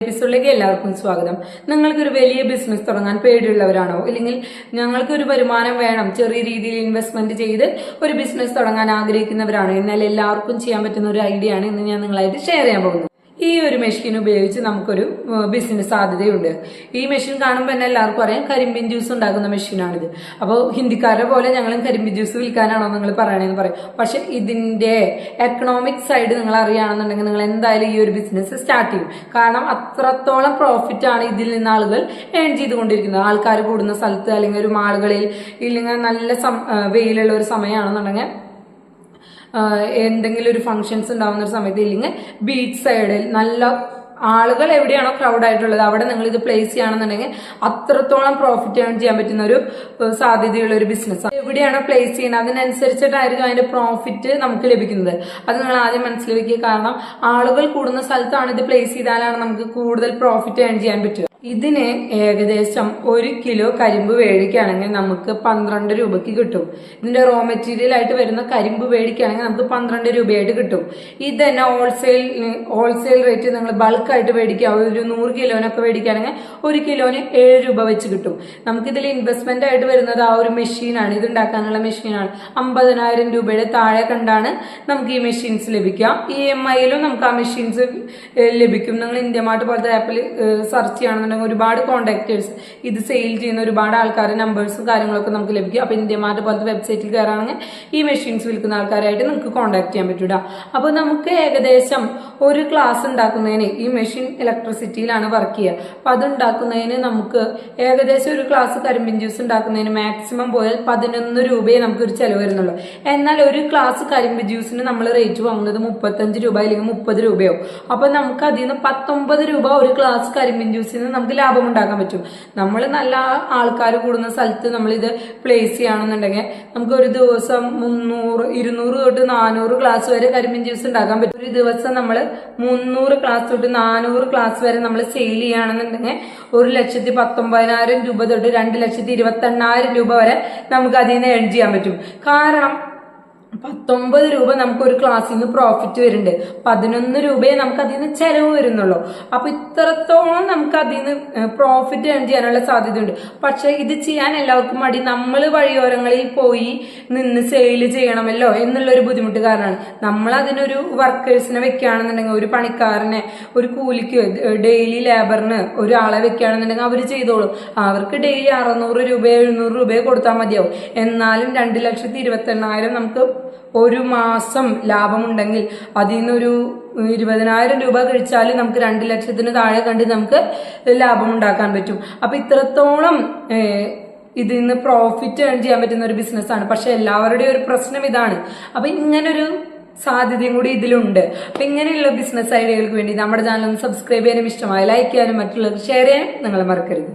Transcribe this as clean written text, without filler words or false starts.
എപ്പിസോഡിലേക്ക് എല്ലാവർക്കും സ്വാഗതം. നിങ്ങൾക്കൊരു വലിയ ബിസിനസ് തുടങ്ങാൻ പേടിയുള്ളവരാണോ, അല്ലെങ്കിൽ ഞങ്ങൾക്കൊരു വരുമാനം വേണം, ചെറിയ രീതിയിൽ ഇൻവെസ്റ്റ്മെന്റ് ചെയ്ത് ഒരു ബിസിനസ് തുടങ്ങാൻ ആഗ്രഹിക്കുന്നവരാണോ? എന്നാൽ എല്ലാവർക്കും ചെയ്യാൻ പറ്റുന്ന ഒരു ഐഡിയ ആണ് ഇന്ന് ഞാൻ നിങ്ങളായിട്ട് ഷെയർ ചെയ്യാൻ പോകുന്നത്. ഈ ഒരു മെഷീൻ ഉപയോഗിച്ച് നമുക്കൊരു ബിസിനസ് സാധ്യതയുണ്ട്. ഈ മെഷീൻ കാണുമ്പോൾ തന്നെ എല്ലാവർക്കും അറിയാം, കരിമ്പിൻ ജ്യൂസ് ഉണ്ടാക്കുന്ന മെഷീനാണിത്. അപ്പോൾ ഹിന്ദിക്കാരെ പോലെ ഞങ്ങളും കരിമ്പിൻ ജ്യൂസ് വിൽക്കാനാണോ നിങ്ങൾ പറയണേന്ന് പറയും. പക്ഷെ ഇതിന്റെ എക്കണോമിക് സൈഡ് നിങ്ങൾ അറിയുകയാണെന്നുണ്ടെങ്കിൽ നിങ്ങൾ എന്തായാലും ഈ ഒരു ബിസിനസ് സ്റ്റാർട്ട് ചെയ്യും. കാരണം അത്രത്തോളം പ്രോഫിറ്റ് ആണ് ഇതിൽ നിന്ന് ആളുകൾ ഏൺ ചെയ്തുകൊണ്ടിരിക്കുന്നത്. ആൾക്കാർ കൂടുന്ന സ്ഥലത്ത്, അല്ലെങ്കിൽ ഒരു മാളുകളിൽ, ഇല്ലെങ്കിൽ നല്ല വെയിലുള്ള ഒരു സമയമാണെന്നുണ്ടെങ്കിൽ, എന്തെങ്കിലും ഒരു ഫംഗ്ഷൻസ് ഉണ്ടാവുന്ന ഒരു സമയത്ത്, ഇല്ലെങ്കിൽ ബീച്ച് സൈഡിൽ നല്ല ആളുകൾ എവിടെയാണോ ക്രൗഡ് ആയിട്ടുള്ളത് അവിടെ നിങ്ങൾ ഇത് പ്ലേസ് ചെയ്യുകയാണെന്നുണ്ടെങ്കിൽ അത്രത്തോളം പ്രോഫിറ്റ് ഏൺ ചെയ്യാൻ പറ്റുന്ന ഒരു സാധ്യതയുള്ള ഒരു ബിസിനസ്. എവിടെയാണോ പ്ലേസ് ചെയ്യുന്നത് അതിനനുസരിച്ചിട്ടായിരിക്കും അതിന്റെ പ്രോഫിറ്റ് നമുക്ക് ലഭിക്കുന്നത്. അത് നിങ്ങൾ ആദ്യം മനസ്സിൽ വെക്കുക. കാരണം ആളുകൾ കൂടുന്ന സ്ഥലത്താണ് ഇത് പ്ലേസ് ചെയ്താലാണ് നമുക്ക് കൂടുതൽ പ്രോഫിറ്റ് ഏൺ ചെയ്യാൻ പറ്റുക. ഇതിന് ഏകദേശം 1 കിലോ കരിമ്പ് മേടിക്കുകയാണെങ്കിൽ നമുക്ക് 12 രൂപയ്ക്ക് കിട്ടും. ഇതിന്റെ റോ മെറ്റീരിയൽ ആയിട്ട് വരുന്ന കരിമ്പ് മേടിക്കുകയാണെങ്കിൽ നമുക്ക് 12 രൂപയായിട്ട് കിട്ടും. ഇത് തന്നെ ഹോൾസെയിൽ റേറ്റ് നിങ്ങൾ ബൾക്കായിട്ട് മേടിക്കുക, ഒരു 100 കിലോനൊക്കെ മേടിക്കുകയാണെങ്കിൽ 1 കിലോന് 7 രൂപ വെച്ച് കിട്ടും. നമുക്കിതിൽ ഇൻവെസ്റ്റ്മെന്റ് ആയിട്ട് വരുന്നത് ആ ഒരു മെഷീനാണ്, ഇത് ഉണ്ടാക്കാനുള്ള മെഷീനാണ്. 50,000 രൂപയുടെ താഴെ കണ്ടാണ് നമുക്ക് ഈ മെഷീൻസ് ലഭിക്കുക. EMI-യിലും നമുക്ക് ആ മെഷീൻസ് ലഭിക്കും. നിങ്ങൾ ഇന്ത്യ മാർട്ട് പോലത്തെ ആപ്പിൽ സെർച്ച് ചെയ്യുകയാണെന്നുണ്ടെങ്കിൽ ഒരുപാട് കോൺടാക്ടേഴ്സ്, ഇത് സെയിൽ ചെയ്യുന്ന ഒരുപാട് ആൾക്കാരുടെ നമ്പേഴ്സും കാര്യങ്ങളൊക്കെ നമുക്ക് ലഭിക്കും. അപ്പൊ ഇന്ത്യ മാർട്ട് പോലത്തെ വെബ്സൈറ്റിൽ കയറുകയാണെങ്കിൽ ഈ മെഷീൻസ് വിൽക്കുന്ന ആൾക്കാരായിട്ട് നിങ്ങൾക്ക് കോൺടാക്ട് ചെയ്യാൻ പറ്റൂല. അപ്പൊ നമുക്ക് ഏകദേശം ഒരു ക്ലാസ് ഉണ്ടാക്കുന്നതിന്, ഈ മെഷീൻ ഇലക്ട്രിസിറ്റിയിലാണ് വർക്ക് ചെയ്യുക, അപ്പൊ അത് ഉണ്ടാക്കുന്നതിന് നമുക്ക് ഏകദേശം ഒരു ക്ലാസ് കരിമ്പിൻ ജ്യൂസ് ഉണ്ടാക്കുന്നതിന് മാക്സിമം പോയാൽ 11 രൂപയെ നമുക്ക് ഒരു ചെലവ് വരുന്നുള്ളൂ. എന്നാൽ ഒരു ക്ലാസ് കരിമ്പ് ജ്യൂസിന് നമ്മൾ റേറ്റ് വാങ്ങുന്നത് 35 രൂപ അല്ലെങ്കിൽ 30 രൂപയോ. അപ്പൊ നമുക്ക് അതിൽ നിന്ന് 19 രൂപ ഒരു ക്ലാസ് കരിമ്പിൻ ജ്യൂസിന് നമുക്ക് ലാഭം ഉണ്ടാക്കാൻ പറ്റും. നമ്മൾ നല്ല ആൾക്കാർ കൂടുന്ന സ്ഥലത്ത് നമ്മൾ ഇത് പ്ലേസ് ചെയ്യുകയാണെന്നുണ്ടെങ്കിൽ നമുക്ക് ഒരു ദിവസം 300, 200 തൊട്ട് 400 ഗ്ലാസ് വരെ കരിമ്പിൻ ജ്യൂസ് ഉണ്ടാക്കാൻ പറ്റും. ഒരു ദിവസം നമ്മൾ 300 ഗ്ലാസ് തൊട്ട് 400 ഗ്ലാസ് വരെ നമ്മൾ സെയിൽ ചെയ്യുകയാണെന്നുണ്ടെങ്കിൽ 1,19,000 രൂപ തൊട്ട് 2,28,000 രൂപ വരെ നമുക്ക് അതിൽ നിന്ന് ഏൺ ചെയ്യാൻ പറ്റും. കാരണം 19 രൂപ നമുക്ക് ഒരു ക്ലാസ്സിൽ നിന്ന് പ്രോഫിറ്റ് വരുന്നുണ്ട്, 11 രൂപയെ നമുക്ക് അതിൽ നിന്ന് ചെലവ് വരുന്നുള്ളൂ. അപ്പൊ ഇത്രത്തോളം നമുക്ക് അതിൽ നിന്ന് പ്രോഫിറ്റ് ഏൺ ചെയ്യാനുള്ള സാധ്യതയുണ്ട്. പക്ഷെ ഇത് ചെയ്യാൻ എല്ലാവർക്കും മടി. നമ്മൾ വഴിയോരങ്ങളിൽ പോയി നിന്ന് സെയിൽ ചെയ്യണമല്ലോ എന്നുള്ളൊരു ബുദ്ധിമുട്ട് കാരണമാണ് നമ്മൾ അതിനൊരു വർക്കേഴ്സിനെ വെക്കുകയാണെന്നുണ്ടെങ്കിൽ, ഒരു പണിക്കാരനെ, ഒരു കൂലിക്ക്, ഡെയിലി ലേബറിന് ഒരാളെ വെക്കുകയാണെന്നുണ്ടെങ്കിൽ അവർ ചെയ്തോളും. അവർക്ക് ഡെയിലി 600 രൂപ 700 രൂപയെ കൊടുത്താൽ മതിയാവും. എന്നാലും 2,28,000 നമുക്ക് ഒരു മാസം ലാഭമുണ്ടെങ്കിൽ അതിൽ നിന്നൊരു 20,000 രൂപ കഴിച്ചാൽ നമുക്ക് 2 ലക്ഷത്തിന് താഴെ കണ്ട് നമുക്ക് ലാഭം ഉണ്ടാക്കാൻ പറ്റും. അപ്പൊ ഇത്രത്തോളം ഇതിൽ നിന്ന് പ്രോഫിറ്റ് ഏൺ ചെയ്യാൻ പറ്റുന്ന ഒരു ബിസിനസ്സാണ്. പക്ഷെ എല്ലാവരുടെയും ഒരു പ്രശ്നം ഇതാണ്. അപ്പൊ ഇങ്ങനൊരു സാധ്യതയും കൂടി ഇതിലുണ്ട്. അപ്പൊ ഇങ്ങനെയുള്ള ബിസിനസ് ഐഡിയകൾക്ക് വേണ്ടി നമ്മുടെ ചാനൽ ഒന്ന് സബ്സ്ക്രൈബ് ചെയ്യാനും, ഇഷ്ടമായി ലൈക്ക് ചെയ്യാനും, മറ്റുള്ളവർക്ക് ഷെയർ ചെയ്യാനും നിങ്ങൾ മറക്കരുത്.